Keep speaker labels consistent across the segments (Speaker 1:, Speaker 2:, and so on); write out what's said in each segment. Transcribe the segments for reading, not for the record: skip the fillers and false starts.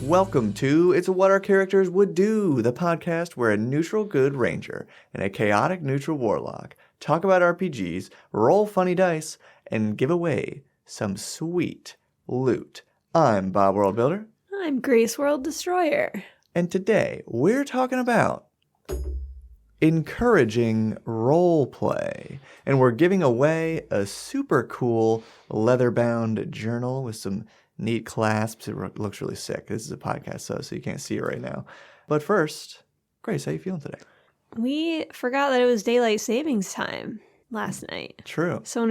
Speaker 1: Welcome to It's What Our Characters Would Do, the podcast where a neutral good ranger and a chaotic neutral warlock talk about RPGs, roll funny dice, and give away some sweet loot. I'm Bob Worldbuilder.
Speaker 2: I'm Grace World Destroyer.
Speaker 1: And today we're talking about encouraging role play. And we're giving away a super cool leather-bound journal with some neat clasps. It looks really sick. This is a podcast, so you can't see it right now. But first, Grace, how you feeling today?
Speaker 2: We forgot that it was daylight savings time last night.
Speaker 1: True.
Speaker 2: So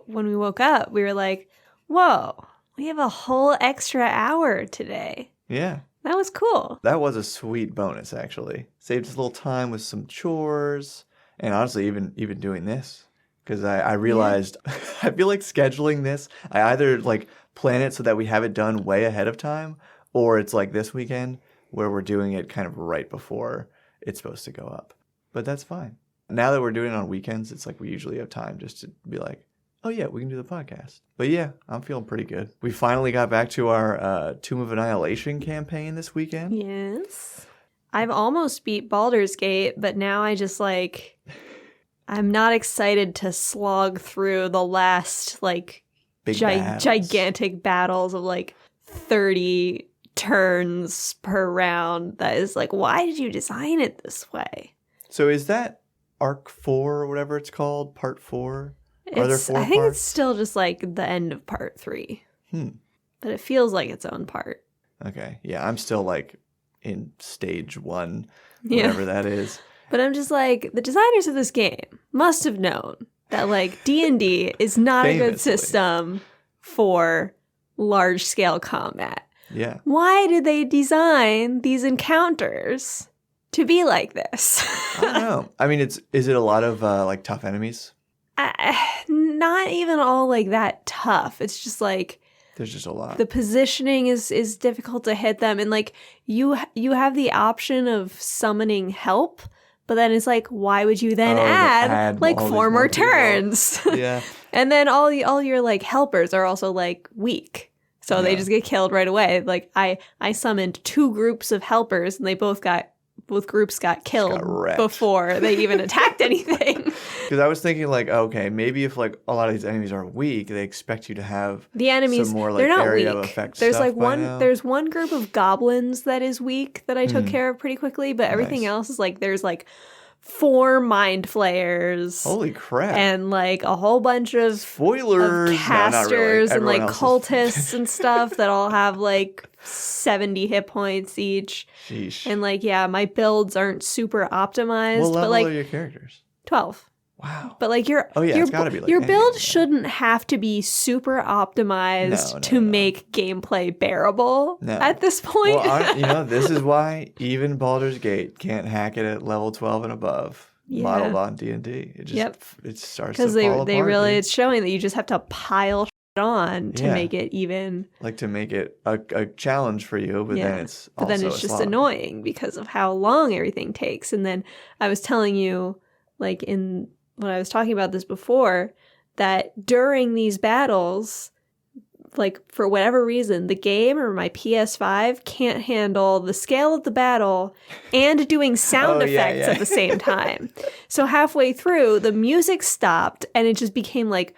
Speaker 2: when we woke up, we were like, whoa, we have a whole extra hour today.
Speaker 1: Yeah.
Speaker 2: That was cool.
Speaker 1: That was a sweet bonus, actually. Saved us a little time with some chores, and honestly, even doing this. Because I realized, I feel like scheduling this, I either like plan it so that we have it done way ahead of time, or it's like this weekend where we're doing it kind of right before it's supposed to go up. But that's fine. Now that we're doing it on weekends, it's like we usually have time just to be like, oh yeah, we can do the podcast. But yeah, I'm feeling pretty good. We finally got back to our Tomb of Annihilation campaign this weekend.
Speaker 2: Yes. I've almost beat Baldur's Gate, but now I just like, I'm not excited to slog through the last like gigantic battles of like 30 turns per round. That is like, why did you design it this way?
Speaker 1: So is that Arc 4 or whatever it's called, Part 4? Are there 4
Speaker 2: I think
Speaker 1: parts?
Speaker 2: it's still just like the end of Part 3. But it feels like its own part.
Speaker 1: Okay. Yeah, I'm still like in stage 1, whatever that is.
Speaker 2: But I'm just like, the designers of this game must have known that like D&D is not a good system for large-scale combat.
Speaker 1: Yeah.
Speaker 2: Why did they design these encounters to be like this?
Speaker 1: I don't know. I mean, is it a lot of like tough enemies?
Speaker 2: Not even all like that tough. It's just like
Speaker 1: there's just a lot.
Speaker 2: The positioning is difficult to hit them, and like you have the option of summoning help, but then it's like, why would you then add like 4 more turns?
Speaker 1: Yeah.
Speaker 2: And then all your like helpers are also like weak. So they just get killed right away. Like I summoned 2 groups of helpers and they both groups got killed before they even attacked anything.
Speaker 1: Because I was thinking like, okay, maybe if like a lot of these enemies are weak, they expect you to have
Speaker 2: the enemies,
Speaker 1: some more like
Speaker 2: they're not
Speaker 1: area
Speaker 2: weak.
Speaker 1: of effect.
Speaker 2: There's
Speaker 1: stuff
Speaker 2: like there's one group of goblins that is weak that I took care of pretty quickly, but everything else is like there's like 4 mind flayers.
Speaker 1: Holy crap.
Speaker 2: And like a whole bunch of
Speaker 1: spoilers,
Speaker 2: of casters
Speaker 1: and
Speaker 2: like cultists and stuff that all have like 70 hit points each.
Speaker 1: Sheesh.
Speaker 2: And like, yeah, my builds aren't super optimized.
Speaker 1: What level
Speaker 2: but like
Speaker 1: are your characters?
Speaker 2: 12.
Speaker 1: Wow.
Speaker 2: But like
Speaker 1: it's gotta be like
Speaker 2: your build shouldn't have to be super optimized to make gameplay bearable at this point.
Speaker 1: Well, this is why even Baldur's Gate can't hack it at level 12 and above. Modeled on D&D. It just it starts to fall apart.
Speaker 2: Because it's showing that you just have to pile shit on to make it even.
Speaker 1: Like to make it a challenge for you, but then it's also
Speaker 2: just annoying because of how long everything takes. And then I was telling you, like when I was talking about this before, that during these battles, like for whatever reason, the game or my PS5 can't handle the scale of the battle and doing sound effects at the same time. So halfway through, the music stopped and it just became like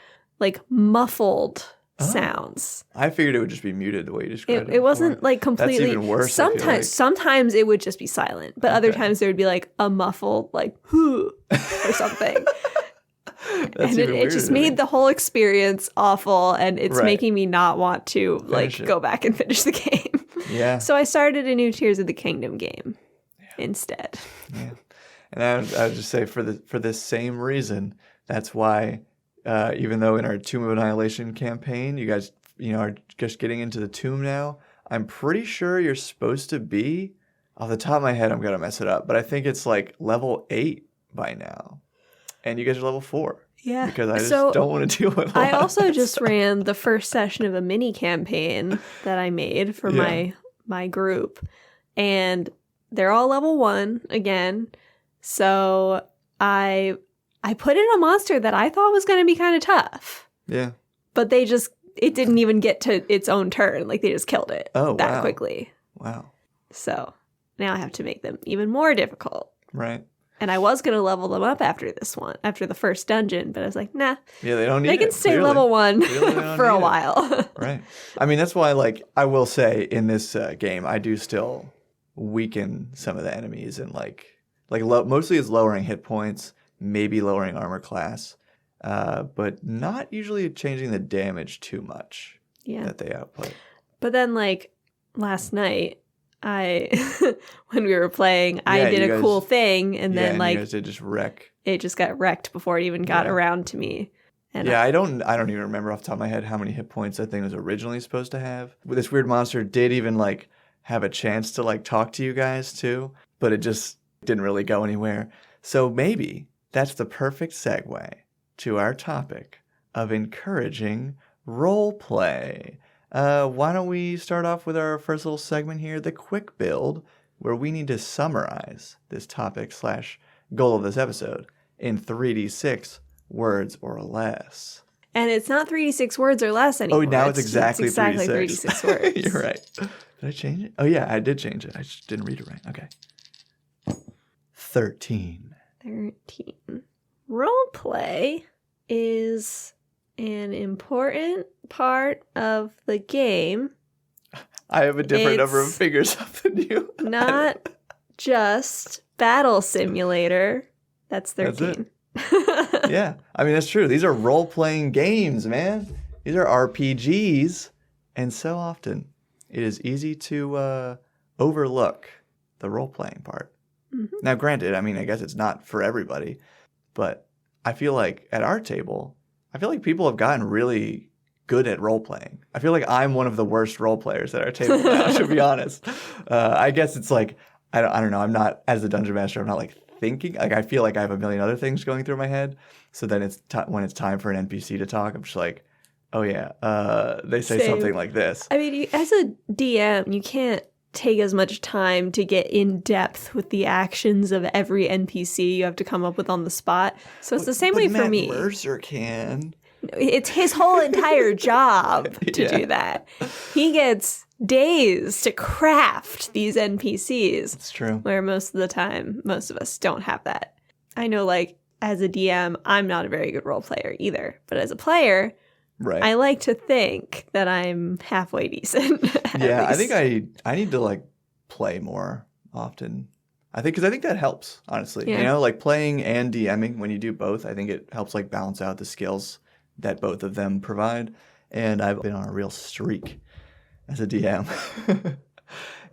Speaker 2: muffled sounds.
Speaker 1: I figured it would just be muted the way you described it.
Speaker 2: It wasn't like completely.
Speaker 1: That's even worse.
Speaker 2: Sometimes it would just be silent, but other times there would be like a muffled like "hoo" or something. And it just made the whole experience awful, and it's making me not want to go back and finish the game.
Speaker 1: Yeah.
Speaker 2: So I started a new Tears of the Kingdom game instead.
Speaker 1: Yeah. And I would just say for this same reason, that's why even though in our Tomb of Annihilation campaign, you guys are just getting into the tomb now, I'm pretty sure you're supposed to be, off the top of my head, I'm going to mess it up, but I think it's like level 8 by now. And you guys are level 4.
Speaker 2: Yeah.
Speaker 1: Because I just don't want to deal with
Speaker 2: I also just ran the first session of a mini campaign that I made for my group. And they're all level 1 again. So I put in a monster that I thought was going to be kind of tough.
Speaker 1: Yeah.
Speaker 2: But it didn't even get to its own turn. Like, they just killed it that quickly.
Speaker 1: Wow.
Speaker 2: So now I have to make them even more difficult.
Speaker 1: Right.
Speaker 2: And I was going to level them up after the first dungeon, but I was like, nah.
Speaker 1: Yeah, they don't need
Speaker 2: They can
Speaker 1: it,
Speaker 2: stay
Speaker 1: clearly.
Speaker 2: level 1
Speaker 1: Clearly they don't
Speaker 2: for a
Speaker 1: need it.
Speaker 2: while.
Speaker 1: Right. I mean, that's why, like, I will say in this game, I do still weaken some of the enemies and mostly it's lowering hit points, maybe lowering armor class, but not usually changing the damage too much that they output.
Speaker 2: But then, like, last night, when we were playing, I did a cool thing, and then, like,
Speaker 1: you guys did just wreck.
Speaker 2: It just got wrecked before it even got around to me. And
Speaker 1: I don't even remember off the top of my head how many hit points that thing was originally supposed to have. This weird monster did even, like, have a chance to, like, talk to you guys, too, but it just didn't really go anywhere. So maybe that's the perfect segue to our topic of encouraging role play. Why don't we start off with our first little segment here, the quick build, where we need to summarize this topic / goal of this episode in 3d6 words or less.
Speaker 2: And it's not 3d6 words or less anymore.
Speaker 1: Oh, now it's exactly
Speaker 2: 3d6 words.
Speaker 1: You're right. Did I change it? Oh, yeah, I did change it. I just didn't read it right. Okay. 13.
Speaker 2: Roleplay is an important part of the game.
Speaker 1: I have a different number of fingers up than you.
Speaker 2: Not just battle simulator. That's 13.
Speaker 1: That's it. Yeah. I mean, that's true. These are role-playing games, man. These are RPGs. And so often, it is easy to overlook the role-playing part. Mm-hmm. Now, granted, I mean, I guess it's not for everybody. But I feel like at our table, I feel like people have gotten really good at role-playing. I feel like I'm one of the worst role players at our table now, to be honest. I guess it's like, I don't know. I'm not, as a dungeon master, I'm not like thinking. Like, I feel like I have a million other things going through my head. So then it's when it's time for an NPC to talk, I'm just like, oh yeah, they say something like this.
Speaker 2: I mean, as a DM, you can't take as much time to get in depth with the actions of every NPC you have to come up with on the spot. So it's the same way for me.
Speaker 1: Mercer can.
Speaker 2: It's his whole entire job to do that. He gets days to craft these NPCs.
Speaker 1: It's true.
Speaker 2: Where most of the time, most of us don't have that. I know, like, as a DM, I'm not a very good role player either. But as a player,
Speaker 1: right,
Speaker 2: I like to think that I'm halfway decent.
Speaker 1: Yeah, I think I need to, like, play more often. Because I think that helps, honestly.
Speaker 2: Yeah.
Speaker 1: You know, like, playing and DMing, when you do both, I think it helps, like, balance out the skills that both of them provide. And I've been on a real streak as a DM.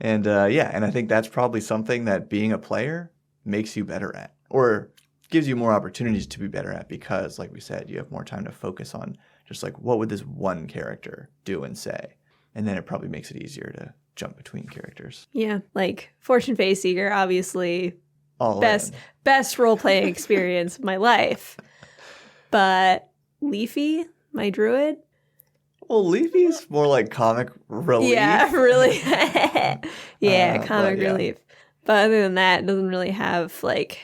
Speaker 1: And and I think that's probably something that being a player makes you better at, or gives you more opportunities to be better at, because, like we said, you have more time to focus on just like, what would this one character do and say? And then it probably makes it easier to jump between characters.
Speaker 2: Yeah, like Fortune Face Seeker, obviously
Speaker 1: All
Speaker 2: best role-playing experience of my life. But Leafy, my druid?
Speaker 1: Well, Leafy's more like comic relief.
Speaker 2: Yeah, really. Comic relief. But other than that, it doesn't really have, like,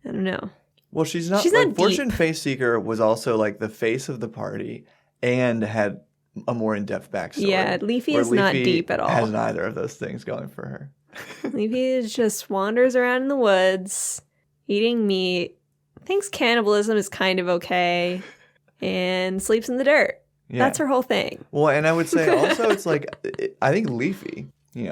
Speaker 2: I don't know.
Speaker 1: Well, she's not Fortune Face Seeker was also like the face of the party and had a more in-depth backstory.
Speaker 2: Yeah, Leafy is not deep at all.
Speaker 1: Has neither of those things going for her.
Speaker 2: Leafy just wanders around in the woods, eating meat, thinks cannibalism is kind of okay, and sleeps in the dirt. Yeah. That's her whole thing.
Speaker 1: Well, and I would say also it's like, I think Leafy,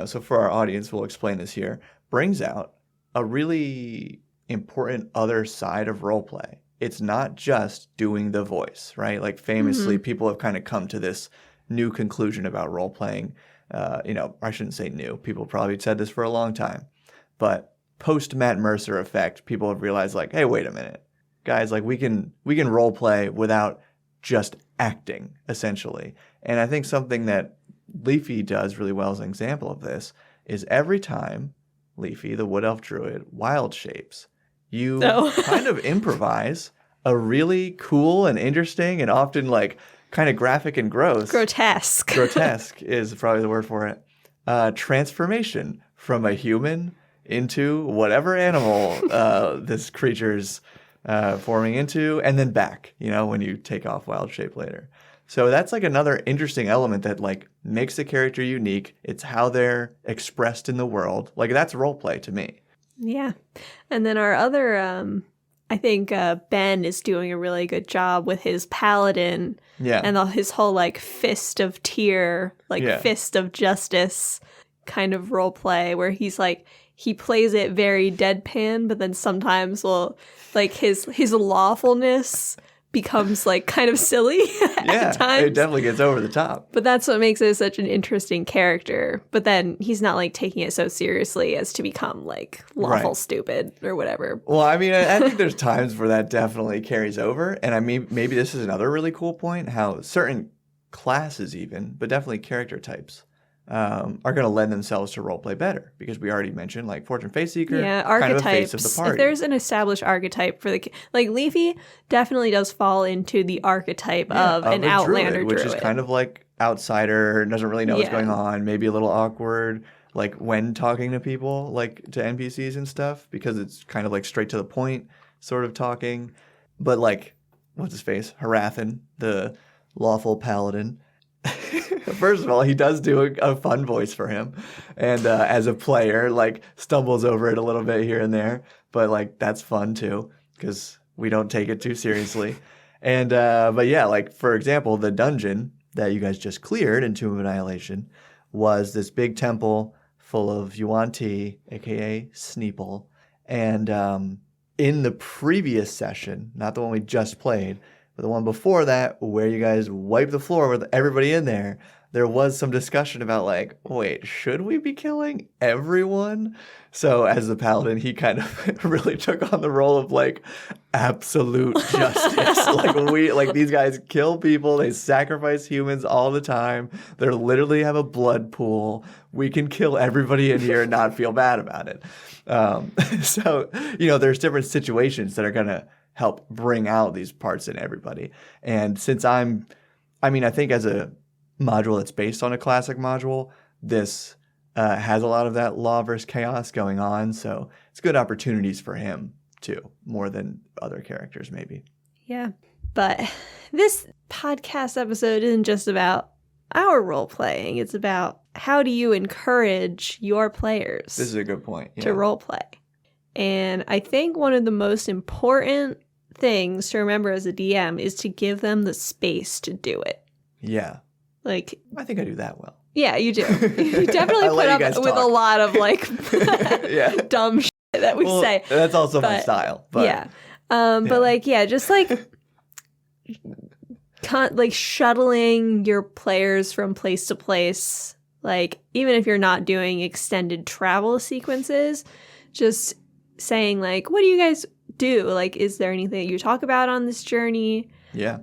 Speaker 1: so for our audience, we'll explain this here, brings out a really important other side of roleplay. It's not just doing the voice, right? Like famously, people have kind of come to this new conclusion about roleplaying. I shouldn't say new. People probably said this for a long time. But post Matt Mercer effect, people have realized like, hey, wait a minute. Guys, like we can roleplay without just acting, essentially. And I think something that Leafy does really well as an example of this is every time Leafy, the Wood Elf Druid, wild shapes, you kind of improvise a really cool and interesting and often like kind of graphic and gross.
Speaker 2: Grotesque.
Speaker 1: Grotesque is probably the word for it. Transformation from a human into whatever animal this creature's forming into, and then back, when you take off wild shape later. So that's like another interesting element that like makes the character unique. It's how they're expressed in the world. Like that's role play to me.
Speaker 2: Yeah. And then our other, I think Ben is doing a really good job with his paladin
Speaker 1: Yeah.
Speaker 2: and his whole like fist of tyr, like fist of justice kind of role play where he's like, he plays it very deadpan, but then sometimes will like his lawfulness becomes like kind of silly at times.
Speaker 1: It definitely gets over the top.
Speaker 2: But that's what makes it such an interesting character. But then he's not like taking it so seriously as to become like lawful stupid or whatever.
Speaker 1: Well, I mean, I think there's times where that definitely carries over. And I mean, maybe this is another really cool point, how certain classes even, but definitely character types, are going to lend themselves to roleplay better because we already mentioned like Fortune Face Seeker,
Speaker 2: archetypes.
Speaker 1: kind of a face of the party.
Speaker 2: If there's an established archetype for like Leafy definitely does fall into the archetype of an outlander druid,
Speaker 1: which is kind of like outsider, doesn't really know what's going on, maybe a little awkward, like when talking to people, like to NPCs and stuff, because it's kind of like straight to the point sort of talking. But like, what's his face? Harathan, the lawful paladin. First of all, he does do a fun voice for him, and as a player, like stumbles over it a little bit here and there, but like that's fun too because we don't take it too seriously. And but yeah, like for example, the dungeon that you guys just cleared in Tomb of Annihilation was this big temple full of Yuan Ti, aka Sneeple, and in the previous session, not the one we just played, but the one before that, where you guys wiped the floor with everybody in there, there was some discussion about like, wait, should we be killing everyone? So as the paladin, he kind of really took on the role of like absolute justice. like these guys kill people, they sacrifice humans all the time. They literally have a blood pool. We can kill everybody in here and not feel bad about it. So, there's different situations that are going to help bring out these parts in everybody. And since I think as a module that's based on a classic module, this has a lot of that law versus chaos going on. So it's good opportunities for him too, more than other characters maybe.
Speaker 2: Yeah. But this podcast episode isn't just about our role playing. It's about how do you encourage your players
Speaker 1: This is a good point.
Speaker 2: to role play. And I think one of the most important things to remember as a DM is to give them the space to do it.
Speaker 1: Yeah.
Speaker 2: Like,
Speaker 1: I think I do that well.
Speaker 2: Yeah, you do. You definitely put up with a lot of like dumb shit that we say.
Speaker 1: That's also my style. But,
Speaker 2: yeah. But like, just like shuttling your players from place to place. Like, even if you're not doing extended travel sequences, just saying like, what do you guys do? Like, is there anything that you talk about on this journey?
Speaker 1: Yeah.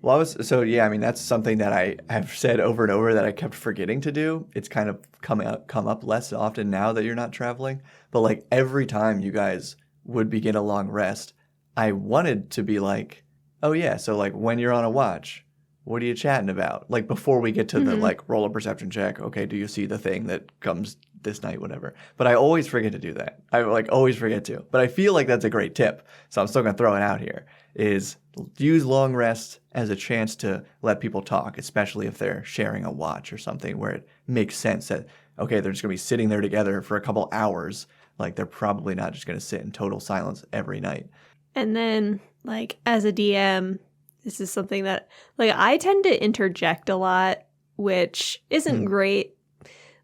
Speaker 1: That's something that I have said over and over that I kept forgetting to do. It's kind of come up less often now that you're not traveling. But like every time you guys would begin a long rest, I wanted to be like, oh yeah, so like when you're on a watch, what are you chatting about? Like before we get to the like roll a perception check, okay, do you see the thing that comes this night, whatever. But I always forget to do that. I like always forget to. But I feel like that's a great tip. So I'm still going to throw it out here is use long rest as a chance to let people talk, especially if they're sharing a watch or something where it makes sense that, okay, they're just going to be sitting there together for a couple hours. Like they're probably not just going to sit in total silence every night. And
Speaker 2: then like as a DM, this is something that like I tend to interject a lot, which isn't great.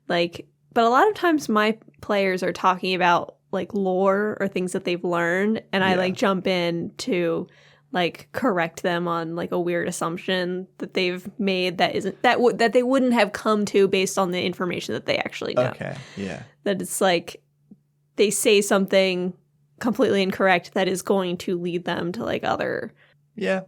Speaker 2: Like, but a lot of times my players are talking about like lore or things that they've learned, and I like jump in to like correct them on like a weird assumption that they've made that isn't that they wouldn't have come to based on the information that they actually know.
Speaker 1: Okay, yeah.
Speaker 2: That it's like they say something completely incorrect that is going to lead them to like other.
Speaker 1: Yeah.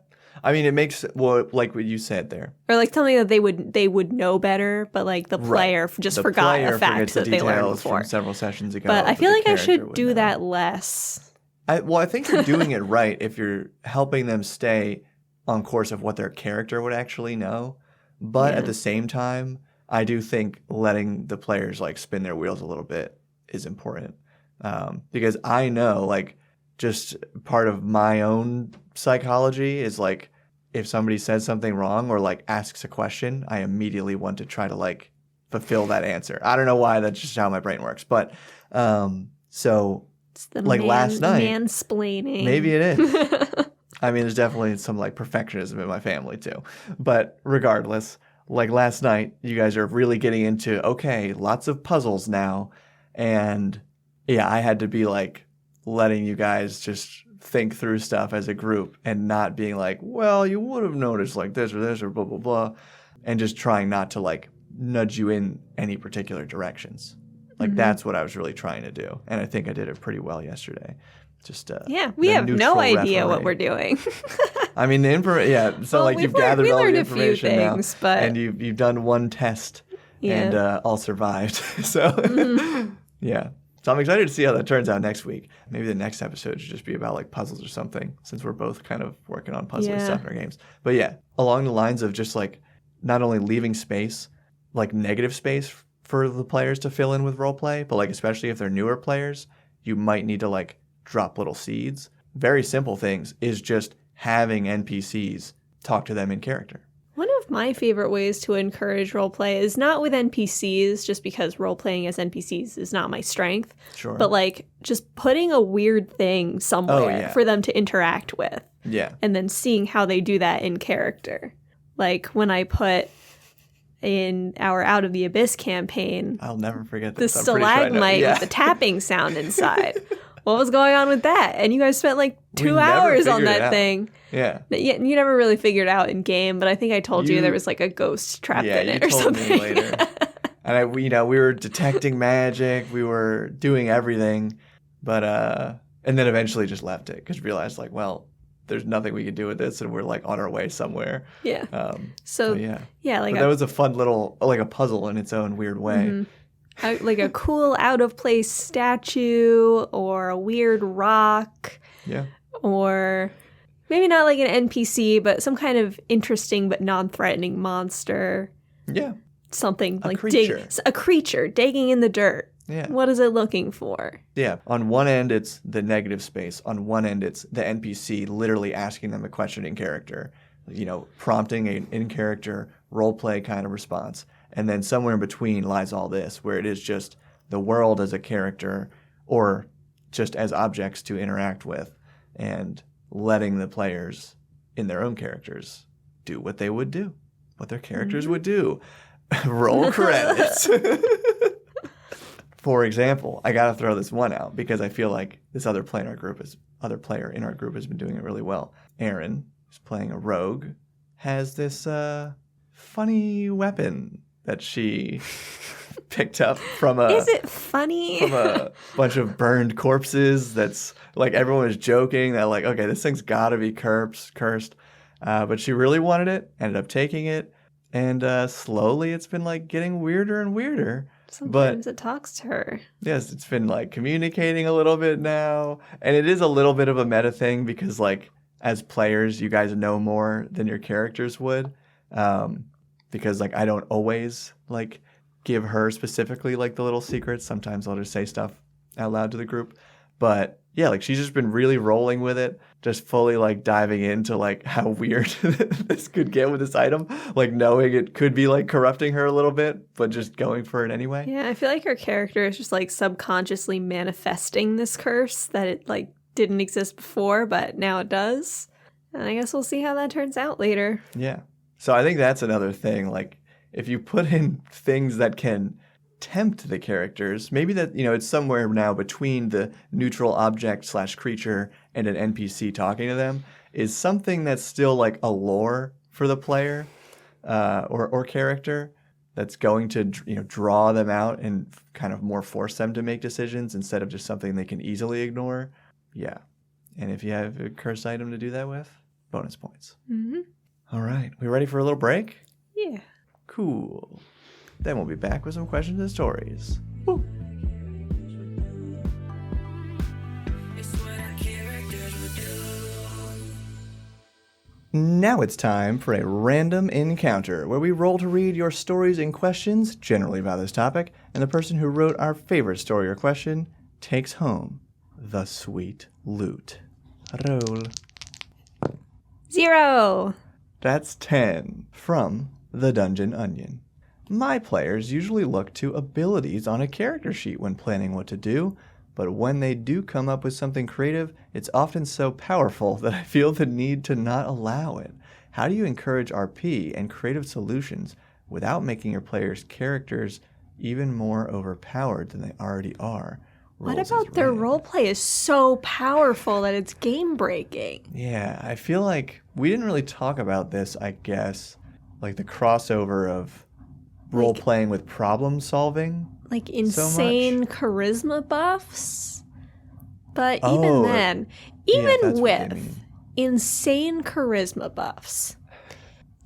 Speaker 1: I mean, it makes like what you said there,
Speaker 2: or like something that they would know better, but like the player just forgot a fact that they learned before
Speaker 1: from several sessions ago.
Speaker 2: But I feel like I should do that less.
Speaker 1: I think you're doing it right if you're helping them stay on course of what their character would actually know. But at the same time, I do think letting the players like spin their wheels a little bit is important because I know like. Just part of my own psychology is like if somebody says something wrong or like asks a question, I immediately want to try to like fulfill that answer. I don't know why, that's just how my brain works. But so
Speaker 2: It's the
Speaker 1: like last night,
Speaker 2: mansplaining.
Speaker 1: maybe it is. I mean, there's definitely some like perfectionism in my family too. But regardless, like last night, you guys are really getting into, okay, lots of puzzles now. And yeah, I had to be like letting you guys just think through stuff as a group and not being like, well, you would have noticed like this or blah, blah, blah. And just trying not to like nudge you in any particular directions. Like that's what I was really trying to do. And I think I did it pretty well yesterday. Just
Speaker 2: yeah, we have no idea what we're doing.
Speaker 1: I mean, it's not like you've gathered all the information
Speaker 2: things,
Speaker 1: now,
Speaker 2: but...
Speaker 1: and you've done one test and all survived. So yeah, so I'm excited to see how that turns out next week. Maybe the next episode should just be about like puzzles or something, since we're both kind of working on puzzly stuff in our games. But yeah, along the lines of just like not only leaving space, like negative space for the players to fill in with roleplay, but like especially if they're newer players, you might need to like drop little seeds. Very simple things is just having NPCs talk to them in character.
Speaker 2: One of my favorite ways to encourage roleplay is not with NPCs, just because roleplaying as NPCs is not my strength.
Speaker 1: Sure.
Speaker 2: But like just putting a weird thing somewhere for them to interact with.
Speaker 1: Yeah.
Speaker 2: And then seeing how they do that in character. Like when I put in our Out of the Abyss campaign,
Speaker 1: I'll never forget
Speaker 2: the
Speaker 1: this.
Speaker 2: stalagmite with the tapping sound inside. What was going on with that? And you guys spent like 2 hours on that thing.
Speaker 1: Yeah.
Speaker 2: You never really figured out in game, but I think I told you there was like a ghost trapped in it or something.
Speaker 1: Yeah, you told me later. And we were detecting magic, we were doing everything, but and then eventually just left it because we realized like, well, there's nothing we can do with this, and we're like on our way somewhere.
Speaker 2: Yeah.
Speaker 1: So yeah,
Speaker 2: like
Speaker 1: but that was a fun little like a puzzle in its own weird way.
Speaker 2: Mm-hmm. Like a cool out of place statue or a weird rock.
Speaker 1: Yeah.
Speaker 2: Or maybe not like an NPC, but some kind of interesting but non-threatening monster.
Speaker 1: Yeah.
Speaker 2: Something like
Speaker 1: a
Speaker 2: creature digging in the dirt.
Speaker 1: Yeah.
Speaker 2: What is it looking for?
Speaker 1: Yeah. On one end, it's the negative space. On one end, it's the NPC literally asking them a question in character, prompting an in-character role-play kind of response. And then somewhere in between lies all this, where it is just the world as a character or just as objects to interact with, and letting the players in their own characters do what they would do, what their characters would do. Roll credits. For example, I got to throw this one out because I feel like this other player in our group has been doing it really well. Erin, who's playing a rogue, has this funny weapon that she picked up from a...
Speaker 2: Is it funny?
Speaker 1: From a bunch of burned corpses. That's like everyone was joking that like, okay, this thing's got to be cursed. But she really wanted it, ended up taking it, and slowly it's been like getting weirder and weirder.
Speaker 2: Sometimes it talks to her.
Speaker 1: Yes, it's been like communicating a little bit now. And it is a little bit of a meta thing because like as players, you guys know more than your characters would. Because like I don't always like give her specifically like the little secrets. Sometimes I'll just say stuff out loud to the group. But yeah, like she's just been really rolling with it, just fully like diving into like how weird this could get with this item, like knowing it could be like corrupting her a little bit, but just going for it anyway.
Speaker 2: Yeah, I feel like her character is just like subconsciously manifesting this curse that it like didn't exist before, but now it does. And I guess we'll see how that turns out later.
Speaker 1: Yeah. So I think that's another thing. Like if you put in things that can tempt the characters, maybe that, it's somewhere now between the neutral object / creature and an NPC talking to them, is something that's still like a lore for the player or character that's going to, draw them out and kind of more force them to make decisions instead of just something they can easily ignore. Yeah. And if you have a curse item to do that with, bonus points.
Speaker 2: Mm-hmm.
Speaker 1: All right. We ready for a little break?
Speaker 2: Yeah.
Speaker 1: Cool. Then we'll be back with some questions and stories. Woo. Now it's time for a random encounter where we roll to read your stories and questions, generally about this topic, and the person who wrote our favorite story or question takes home the sweet loot. Roll.
Speaker 2: 0.
Speaker 1: That's 10 from The Dungeon Onion. My players usually look to abilities on a character sheet when planning what to do, but when they do come up with something creative, it's often so powerful that I feel the need to not allow it. How do you encourage RP and creative solutions without making your players' characters even more overpowered than they already are?
Speaker 2: What
Speaker 1: Rolls
Speaker 2: about
Speaker 1: is
Speaker 2: their
Speaker 1: red.
Speaker 2: roleplay is so powerful that it's game breaking?
Speaker 1: Yeah, I feel like we didn't really talk about this, I guess, like the crossover of role playing with problem solving.
Speaker 2: Like insane charisma buffs. But even
Speaker 1: Oh,
Speaker 2: then,
Speaker 1: yeah,
Speaker 2: even
Speaker 1: that's what they
Speaker 2: with
Speaker 1: mean.
Speaker 2: insane charisma buffs,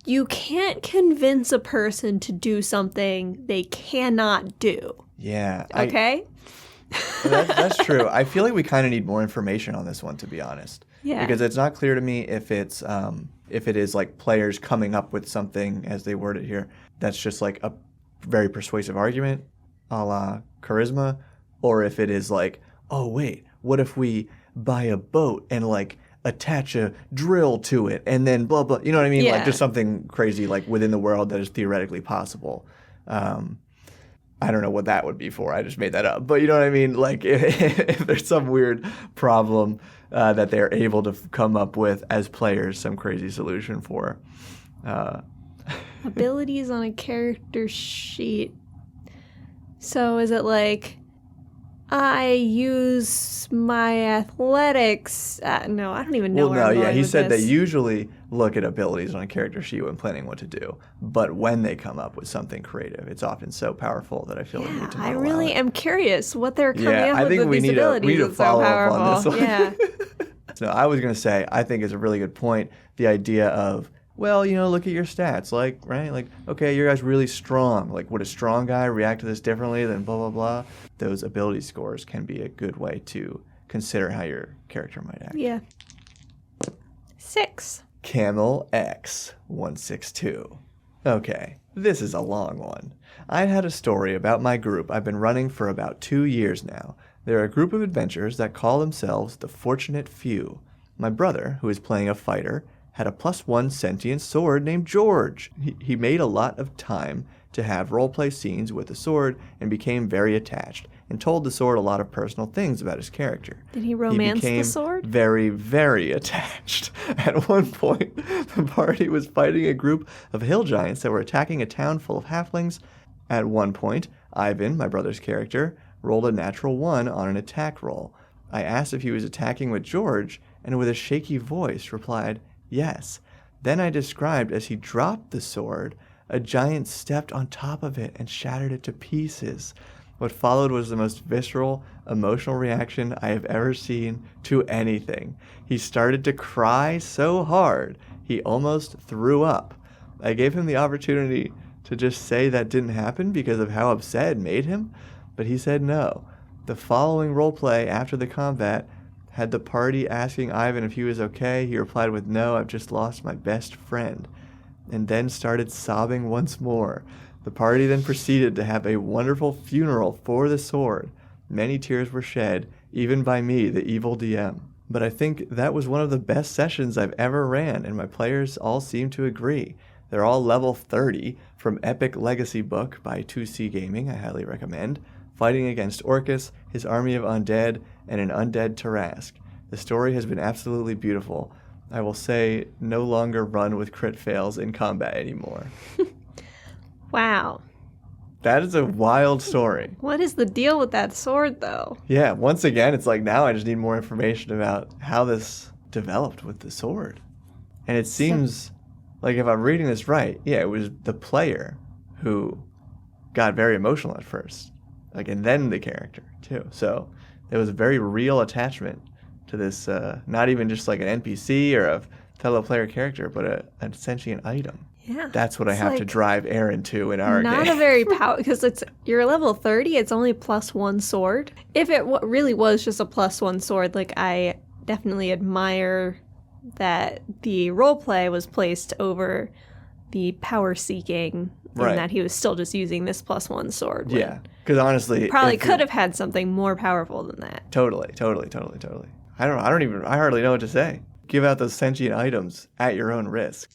Speaker 2: you can't convince a person to do something they cannot do.
Speaker 1: Yeah.
Speaker 2: Okay?
Speaker 1: That's true. I feel like we kind of need more information on this one, to be honest.
Speaker 2: Yeah.
Speaker 1: Because it's not clear to me if it is like players coming up with something, as they word it here, that's just like a very persuasive argument, a la charisma, or if it is like, oh wait, what if we buy a boat and like attach a drill to it and then blah blah, you know what I mean?
Speaker 2: Yeah.
Speaker 1: Like just something crazy like within the world that is theoretically possible. I don't know what that would be for. I just made that up. But you know what I mean? Like if there's some weird problem that they're able to come up with as players, some crazy solution for.
Speaker 2: Abilities on a character sheet. So is it like, I use my athletics? No, I don't even know where I'm going
Speaker 1: He
Speaker 2: with
Speaker 1: said
Speaker 2: this.
Speaker 1: they usually look at abilities on a character sheet when planning what to do. But when they come up with something creative, it's often so powerful that I feel the need to not
Speaker 2: I
Speaker 1: allow
Speaker 2: really
Speaker 1: it.
Speaker 2: am curious what they're coming
Speaker 1: Yeah,
Speaker 2: up
Speaker 1: I
Speaker 2: with
Speaker 1: think we
Speaker 2: these
Speaker 1: need
Speaker 2: abilities.
Speaker 1: to
Speaker 2: It's so
Speaker 1: follow up on this
Speaker 2: powerful.
Speaker 1: one.
Speaker 2: Yeah.
Speaker 1: No, I was going to say, I think it's a really good point. The idea of, well, you know, look at your stats. Like, right? Like, okay, your guy's really strong. Like, would a strong guy react to this differently than blah, blah, blah? Those ability scores can be a good way to consider how your character might act.
Speaker 2: Yeah. 6.
Speaker 1: Camel X 162. Okay, this is a long one. I had a story about my group I've been running for about 2 years now. They're a group of adventurers that call themselves the Fortunate Few. My brother, who is playing a fighter, had a +1 sentient sword named George. He made a lot of time to have roleplay scenes with the sword and became very attached and told the sword a lot of personal things about his character.
Speaker 2: Did he romance the
Speaker 1: became
Speaker 2: sword?
Speaker 1: very, very attached. At one point, the party was fighting a group of hill giants that were attacking a town full of halflings. At one point, Ivan, my brother's character, rolled a natural 1 on an attack roll. I asked if he was attacking with George, and with a shaky voice replied, yes. Then I described as he dropped the sword, a giant stepped on top of it and shattered it to pieces. What followed was the most visceral, emotional reaction I have ever seen to anything. He started to cry so hard, he almost threw up. I gave him the opportunity to just say that didn't happen because of how upset it made him, but he said no. The following roleplay after the combat had the party asking Ivan if he was okay. He replied with, no, I've just lost my best friend, and then started sobbing once more. The party then proceeded to have a wonderful funeral for the sword. Many tears were shed, even by me, the evil DM. But I think that was one of the best sessions I've ever ran, and my players all seem to agree. They're all level 30 from Epic Legacy book by 2C Gaming, I highly recommend, fighting against Orcus, his army of undead, and an undead Tarask. The story has been absolutely beautiful. I will say no longer run with crit fails in combat anymore.
Speaker 2: Wow.
Speaker 1: That is a wild story.
Speaker 2: What is the deal with that sword, though?
Speaker 1: Yeah, once again, it's like now I just need more information about how this developed with the sword. And it seems like if I'm reading this right, yeah, it was the player who got very emotional at first. Like, and then the character, too. So there was a very real attachment to this, not even just like an NPC or a fellow player character, but a sentient item.
Speaker 2: Yeah.
Speaker 1: That's what I have to drive Aaron to in our
Speaker 2: Not
Speaker 1: game.
Speaker 2: a very because you're level 30. It's only +1 sword. If it really was just a +1 sword, like I definitely admire that the roleplay was placed over the power seeking,
Speaker 1: Right.
Speaker 2: and that he was still just using this +1 sword. when
Speaker 1: Yeah, because honestly,
Speaker 2: probably
Speaker 1: if
Speaker 2: could have had something more powerful than that.
Speaker 1: Totally. I hardly know what to say. Give out those sentient items at your own risk.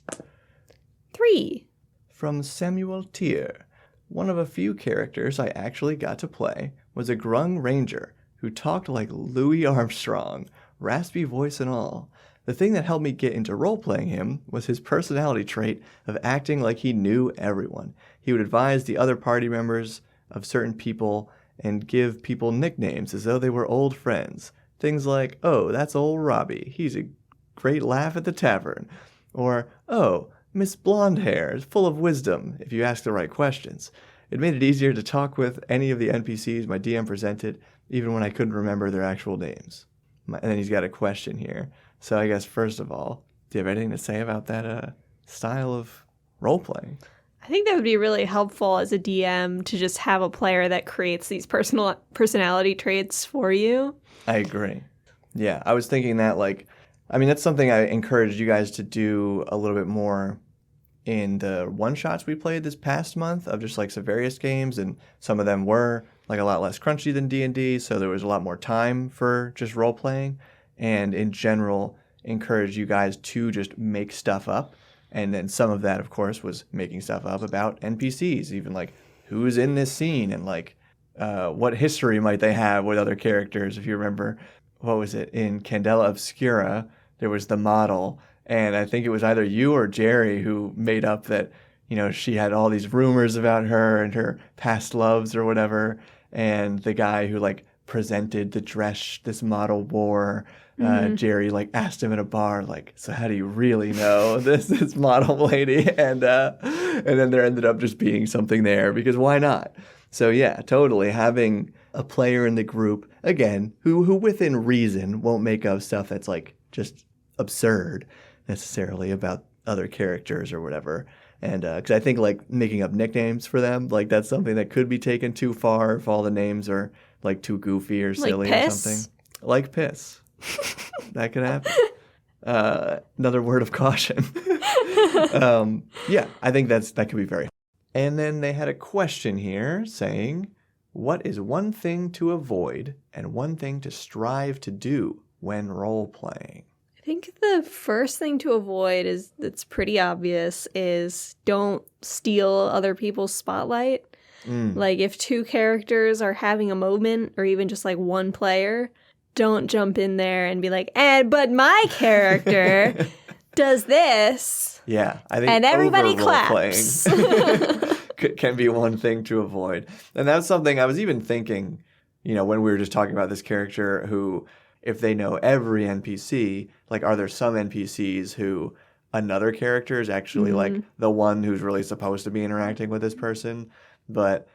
Speaker 2: 3.
Speaker 1: From Samuel Tier. One of a few characters I actually got to play was a grung ranger who talked like Louis Armstrong, raspy voice and all. The thing that helped me get into role-playing him was his personality trait of acting like he knew everyone. He would advise the other party members of certain people and give people nicknames as though they were old friends. Things like, oh, that's old Robbie. He's a great laugh at the tavern. Or, oh, Miss Blonde Hair is full of wisdom if you ask the right questions. It made it easier to talk with any of the NPCs my DM presented, even when I couldn't remember their actual names. And then he's got a question here. So I guess, first of all, do you have anything to say about that style of role-playing?
Speaker 2: I think that would be really helpful as a DM to just have a player that creates these personality traits for you.
Speaker 1: I agree. Yeah, I was thinking that, that's something I encouraged you guys to do a little bit more in the one-shots we played this past month of just, some various games, and some of them were, a lot less crunchy than D&D, so there was a lot more time for just role-playing. And in general, encourage you guys to just make stuff up. And then some of that, of course, was making stuff up about NPCs, even who's in this scene and what history might they have with other characters. If you remember, what was it, in Candela Obscura, there was the model. And I think it was either you or Jerry who made up that, she had all these rumors about her and her past loves or whatever. And the guy who presented the dress this model wore, Jerry asked him at a bar, so how do you really know this model lady? And then there ended up just being something there, because why not? So yeah, totally having a player in the group, again, who within reason won't make up stuff that's just absurd necessarily about other characters or whatever. And because I think making up nicknames for them, that's something that could be taken too far if all the names are too goofy or silly or something. Like piss. That could happen. Another word of caution. Yeah, I think that could be very helpful. And then they had a question here saying, what is one thing to avoid and one thing to strive to do when role-playing?
Speaker 2: I think the first thing to avoid that's pretty obvious is don't steal other people's spotlight. If two characters are having a moment, or even just one player, don't jump in there and be but my character does this.
Speaker 1: Yeah, I think
Speaker 2: and everybody claps.
Speaker 1: Can be one thing to avoid. And that's something I was even thinking, when we were just talking about this character who, if they know every NPC, are there some NPCs who another character is actually the one who's really supposed to be interacting with this person? But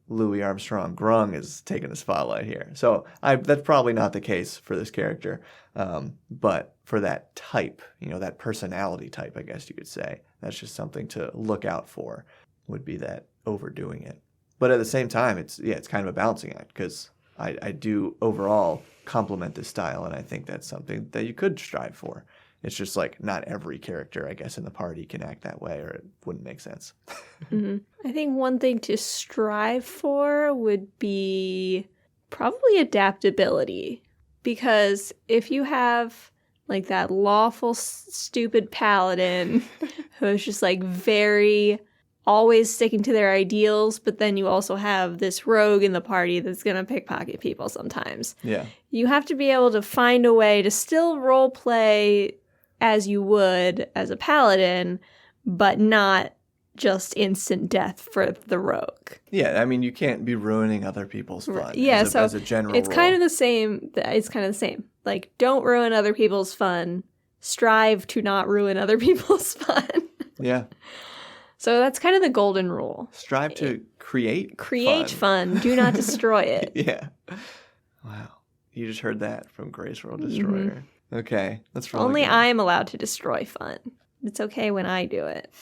Speaker 1: Louis Armstrong Grung is taking the spotlight here. So that's probably not the case for this character. But for that type, that personality type, I guess you could say, that's just something to look out for, would be that overdoing it. But at the same time, it's kind of a balancing act, because I do overall compliment this style, and I think that's something that you could strive for. It's just not every character, I guess, in the party can act that way, or it wouldn't make sense.
Speaker 2: I think one thing to strive for would be probably adaptability. Because if you have that lawful, stupid paladin who's just very always sticking to their ideals, but then you also have this rogue in the party that's going to pickpocket people sometimes.
Speaker 1: Yeah.
Speaker 2: You have to be able to find a way to still role play as you would as a paladin, but not just instant death for the rogue.
Speaker 1: Yeah, you can't be ruining other people's fun.
Speaker 2: Yeah,
Speaker 1: as a general
Speaker 2: it's
Speaker 1: rule.
Speaker 2: kind of the same. It's kind of the same. Don't ruin other people's fun. Strive to not ruin other people's fun.
Speaker 1: Yeah.
Speaker 2: So that's kind of the golden rule.
Speaker 1: Strive to create
Speaker 2: fun. Do not destroy it.
Speaker 1: Yeah. Wow. You just heard that from Grace World Destroyer. Okay. That's really
Speaker 2: Only
Speaker 1: good.
Speaker 2: I am allowed to destroy fun. It's okay when I do it.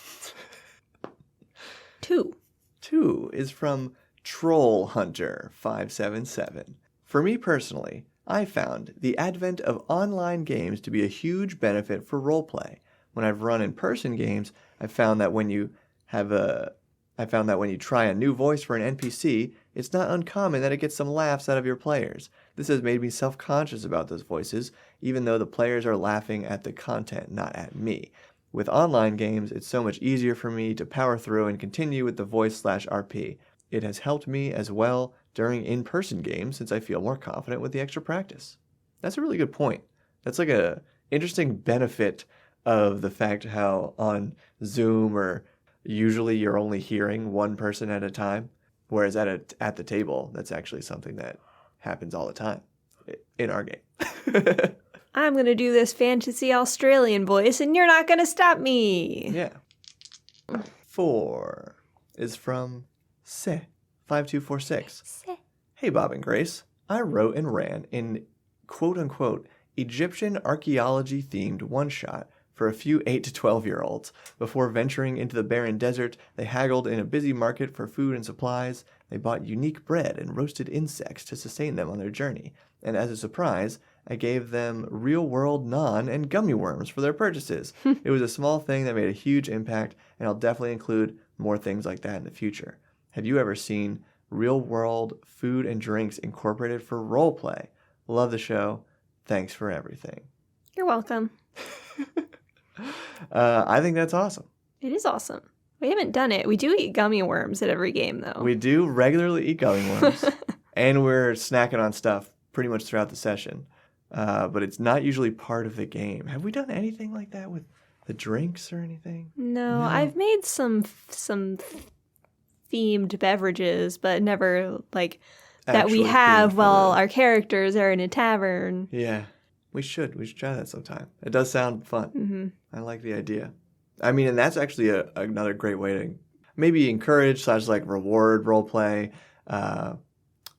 Speaker 2: 2.
Speaker 1: 2 is from Troll Hunter 577. For me personally, I found the advent of online games to be a huge benefit for roleplay. When I've run in-person games, I've found that when you try a new voice for an NPC, it's not uncommon that it gets some laughs out of your players. This has made me self-conscious about those voices, even though the players are laughing at the content, not at me. With online games, it's so much easier for me to power through and continue with the voice/RP. It has helped me as well during in-person games since I feel more confident with the extra practice. That's a really good point. That's like a interesting benefit of the fact how on Zoom or usually you're only hearing one person at a time, whereas at the table, that's actually something that happens all the time in our game.
Speaker 2: I'm going to do this fantasy Australian voice and you're not going to stop me.
Speaker 1: Yeah. 4 is from Se5246. Hey, Bob and Grace. I wrote and ran in quote-unquote Egyptian archaeology-themed one-shot for a few 8 to 12-year-olds. Before venturing into the barren desert, they haggled in a busy market for food and supplies. They bought unique bread and roasted insects to sustain them on their journey. And as a surprise, I gave them real-world naan and gummy worms for their purchases. It was a small thing that made a huge impact, and I'll definitely include more things like that in the future. Have you ever seen real-world food and drinks incorporated for roleplay? Love the show. Thanks for everything.
Speaker 2: You're welcome.
Speaker 1: I think that's awesome.
Speaker 2: It is awesome. We haven't done it. We do eat gummy worms at every game, though.
Speaker 1: We do regularly eat gummy worms, and we're snacking on stuff pretty much throughout the session. But it's not usually part of the game. Have we done anything like that with the drinks or anything?
Speaker 2: No. I've made some themed beverages, but never like that we have while our characters are in a tavern.
Speaker 1: Yeah, we should try that sometime. It does sound fun.
Speaker 2: Mm-hmm.
Speaker 1: I like the idea. I mean, and that's actually another great way to maybe encourage / like reward roleplay,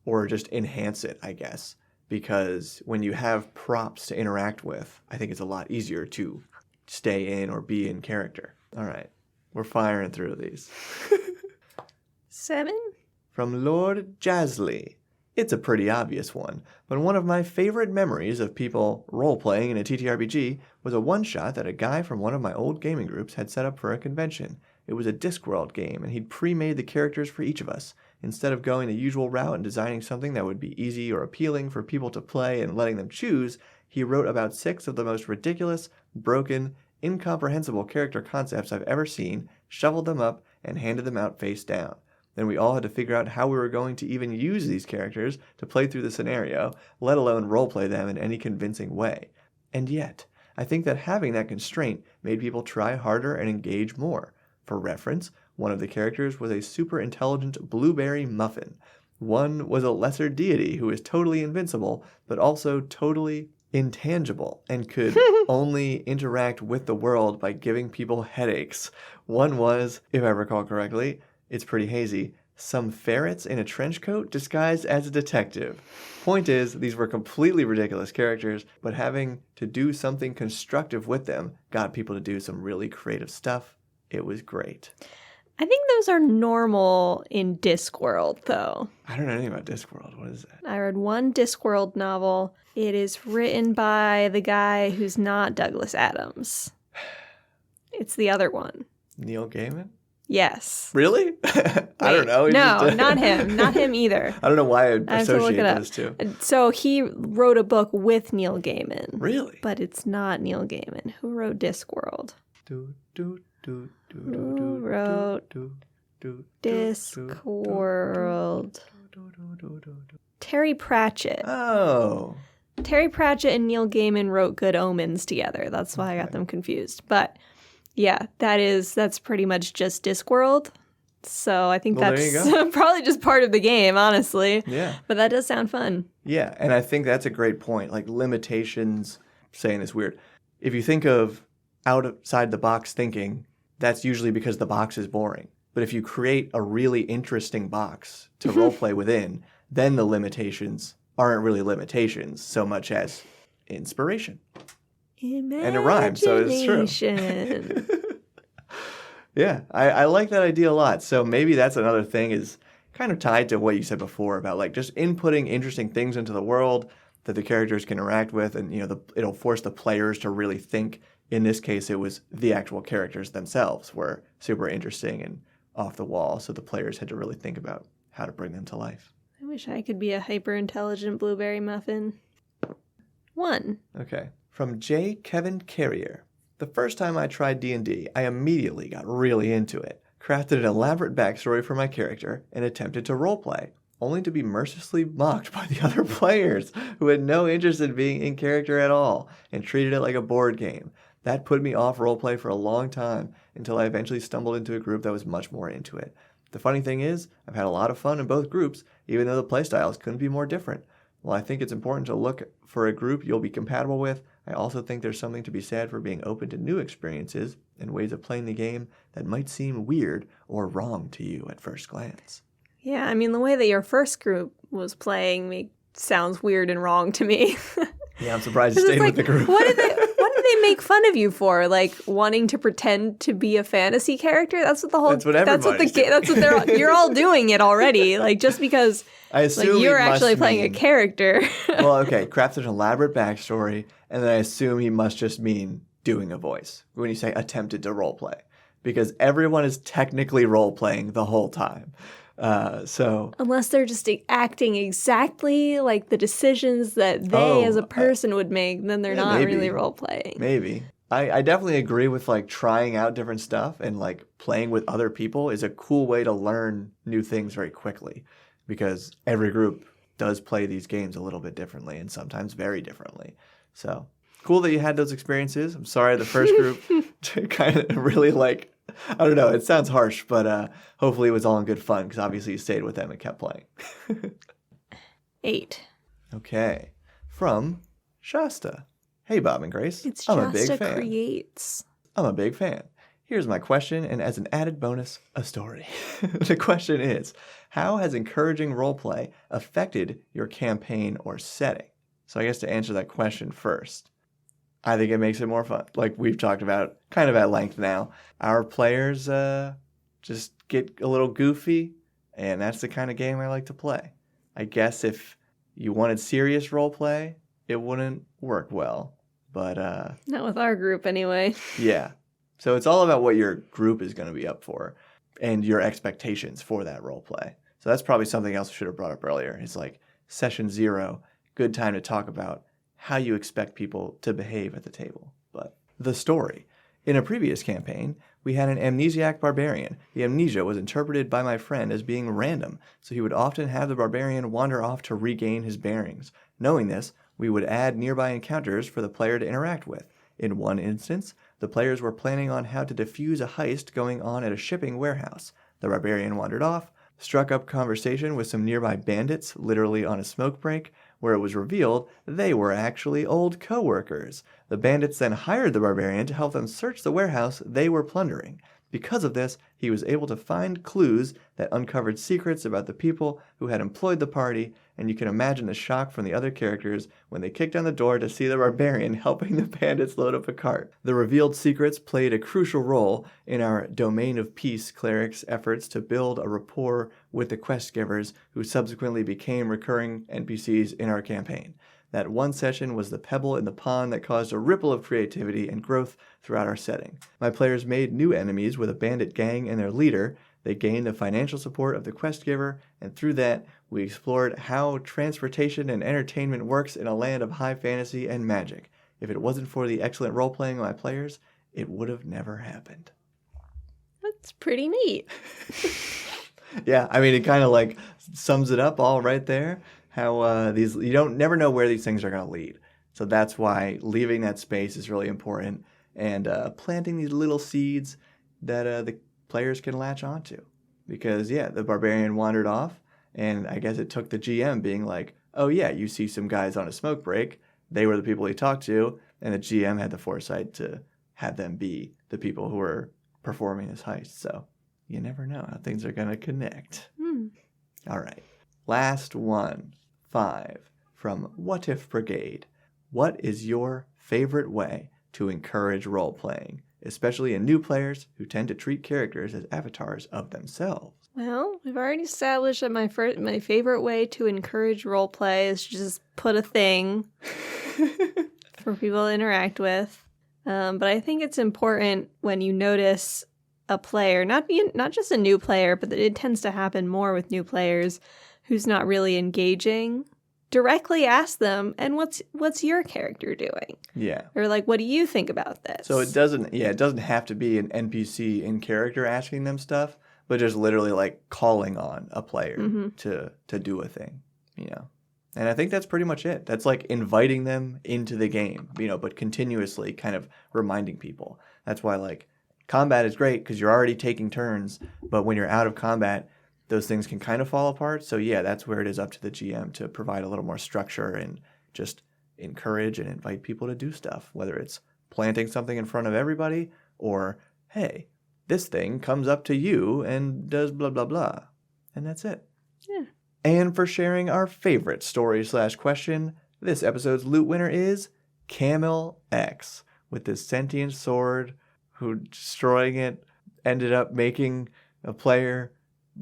Speaker 1: or just enhance it, I guess. Because when you have props to interact with, I think it's a lot easier to stay in or be in character. All right, we're firing through these.
Speaker 2: 7?
Speaker 1: From Lord Jasley. It's a pretty obvious one, but one of my favorite memories of people role-playing in a TTRPG was a one-shot that a guy from one of my old gaming groups had set up for a convention. It was a Discworld game, and he'd pre-made the characters for each of us. Instead of going the usual route and designing something that would be easy or appealing for people to play and letting them choose, he wrote about 6 of the most ridiculous, broken, incomprehensible character concepts I've ever seen, shoveled them up, and handed them out face down. Then we all had to figure out how we were going to even use these characters to play through the scenario, let alone roleplay them in any convincing way. And yet, I think that having that constraint made people try harder and engage more. For reference, one of the characters was a super intelligent blueberry muffin. One was a lesser deity who was totally invincible, but also totally intangible and could only interact with the world by giving people headaches. One was, if I recall correctly, it's pretty hazy, some ferrets in a trench coat disguised as a detective. Point is, these were completely ridiculous characters, but having to do something constructive with them got people to do some really creative stuff. It was great.
Speaker 2: I think those are normal in Discworld, though.
Speaker 1: I don't know anything about Discworld. What is that?
Speaker 2: I read one Discworld novel. It is written by the guy who's not Douglas Adams. It's the other one.
Speaker 1: Neil Gaiman?
Speaker 2: Yes.
Speaker 1: Really? I don't know.
Speaker 2: No, not him. Not him either.
Speaker 1: I don't know why I associate those two.
Speaker 2: So he wrote a book with Neil Gaiman.
Speaker 1: Really?
Speaker 2: But it's not Neil Gaiman. Who wrote Discworld? Who wrote Discworld? Terry Pratchett.
Speaker 1: Oh.
Speaker 2: Terry Pratchett and Neil Gaiman wrote Good Omens together. That's why I got them confused. But yeah, that's pretty much just Discworld. So I think that's probably just part of the game, honestly.
Speaker 1: Yeah.
Speaker 2: But that does sound fun.
Speaker 1: Yeah, and I think that's a great point. Like limitations, saying this weird. If you think of outside the box thinking, that's usually because the box is boring. But if you create a really interesting box to roleplay within, then the limitations aren't really limitations so much as inspiration. And it rhymes, so it's true. Yeah, I like that idea a lot. So maybe that's another thing is kind of tied to what you said before about like just inputting interesting things into the world that the characters can interact with, and it'll force the players to really think. In this case, it was the actual characters themselves were super interesting and off the wall, so the players had to really think about how to bring them to life.
Speaker 2: I wish I could be a hyper-intelligent blueberry muffin. 1.
Speaker 1: Okay. From J. Kevin Carrier. The first time I tried D&D, I immediately got really into it, crafted an elaborate backstory for my character, and attempted to roleplay, only to be mercilessly mocked by the other players who had no interest in being in character at all and treated it like a board game. That put me off roleplay for a long time until I eventually stumbled into a group that was much more into it. The funny thing is, I've had a lot of fun in both groups, even though the playstyles couldn't be more different. While I think it's important to look for a group you'll be compatible with, I also think there's something to be said for being open to new experiences and ways of playing the game that might seem weird or wrong to you at first glance.
Speaker 2: Yeah, I mean, the way that your first group was playing sounds weird and wrong to me.
Speaker 1: Yeah, I'm surprised you stayed with the group.
Speaker 2: What did they make fun of you for? Like wanting to pretend to be a fantasy character? That's what the whole.
Speaker 1: That's what everybody's doing.
Speaker 2: That's what they're. You're all doing it already. Like just because.
Speaker 1: I assume
Speaker 2: like you're actually playing a character.
Speaker 1: Well, okay, crafted an elaborate backstory, and then I assume he must just mean doing a voice when you say attempted to roleplay, because everyone is technically roleplaying the whole time. So
Speaker 2: unless they're just acting exactly like the decisions that they as a person would make, then they're not really role playing.
Speaker 1: Maybe. I definitely agree with like trying out different stuff and like playing with other people is a cool way to learn new things very quickly because every group does play these games a little bit differently and sometimes very differently. So cool that you had those experiences. I'm sorry the first group to kind of really like, I don't know, it sounds harsh, but hopefully it was all in good fun because obviously you stayed with them and kept playing.
Speaker 2: 8.
Speaker 1: Okay. From Shasta. Hey, Bob and Grace.
Speaker 2: It's
Speaker 1: I'm a big
Speaker 2: Shasta
Speaker 1: fan.
Speaker 2: Creates.
Speaker 1: I'm a big fan. Here's my question, and as an added bonus, a story. The question is, how has encouraging roleplay affected your campaign or setting? So I guess to answer that question first, I think it makes it more fun. Like we've talked about kind of at length now. Our players just get a little goofy, and that's the kind of game I like to play. I guess if you wanted serious roleplay, it wouldn't work well. But
Speaker 2: not with our group anyway.
Speaker 1: Yeah. So it's all about what your group is going to be up for and your expectations for that roleplay. So that's probably something else I should have brought up earlier. It's like session 0, good time to talk about how you expect people to behave at the table. But the story. In a previous campaign, we had an amnesiac barbarian. The amnesia was interpreted by my friend as being random, so he would often have the barbarian wander off to regain his bearings. Knowing this, we would add nearby encounters for the player to interact with. In one instance, the players were planning on how to defuse a heist going on at a shipping warehouse. The barbarian wandered off, struck up conversation with some nearby bandits, literally on a smoke break, where it was revealed they were actually old co-workers. The bandits then hired the barbarian to help them search the warehouse they were plundering. Because of this, he was able to find clues that uncovered secrets about the people who had employed the party, and you can imagine the shock from the other characters when they kicked down the door to see the barbarian helping the bandits load up a cart. The revealed secrets played a crucial role in our Domain of Peace cleric's efforts to build a rapport with the quest givers, who subsequently became recurring NPCs in our campaign. That one session was the pebble in the pond that caused a ripple of creativity and growth throughout our setting. My players made new enemies with a bandit gang and their leader. They gained the financial support of the quest giver, and through that, we explored how transportation and entertainment works in a land of high fantasy and magic. If it wasn't for the excellent role-playing of my players, it would have never happened.
Speaker 2: That's pretty neat.
Speaker 1: Yeah, I mean, it kind of like sums it up all right there. How these, you don't never know where these things are going to lead. So that's why leaving that space is really important, and planting these little seeds that the players can latch onto. Because, yeah, the barbarian wandered off, and I guess it took the GM being like, oh, yeah, you see some guys on a smoke break. They were the people he talked to, and the GM had the foresight to have them be the people who were performing this heist. So you never know how things are going to connect. All right. Last one. 5. From What If Brigade. What is your favorite way to encourage role-playing, especially in new players who tend to treat characters as avatars of themselves?
Speaker 2: Well, we've already established that my favorite way to encourage roleplay is just put a thing for people to interact with. But I think it's important when you notice a player, not just a new player, but it tends to happen more with new players, who's not really engaging directly ask them, and what's your character doing?
Speaker 1: Yeah.
Speaker 2: Or like, what do you think about this?
Speaker 1: So it doesn't have to be an NPC in character asking them stuff, but just literally like calling on a player to do a thing, you know. And I think that's pretty much it. That's like inviting them into the game, you know, but continuously kind of reminding people. That's why like combat is great because you're already taking turns, but when you're out of combat, those things can kind of fall apart. So yeah, that's where it is up to the GM to provide a little more structure and just encourage and invite people to do stuff, whether it's planting something in front of everybody or, hey, this thing comes up to you and does blah, blah, blah. And that's it.
Speaker 2: Yeah.
Speaker 1: And for sharing our favorite story/question, this episode's loot winner is Camel X, with this sentient sword who, destroying it, ended up making a player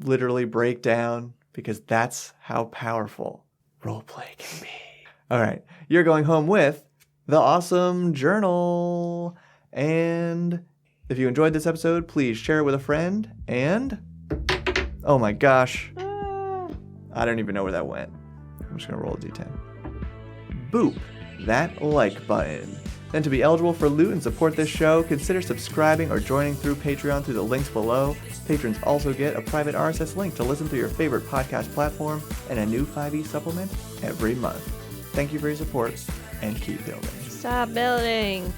Speaker 1: literally break down because that's how powerful roleplay can be. All right, you're going home with the awesome journal. And if you enjoyed this episode, please share it with a friend. And, oh my gosh, I don't even know where that went. I'm just going to roll a d10. Boop that like button. Then to be eligible for loot and support this show, consider subscribing or joining through Patreon through the links below. Patrons also get a private RSS link to listen to your favorite podcast platform and a new 5e supplement every month. Thank you for your support and keep building.
Speaker 2: Stop building.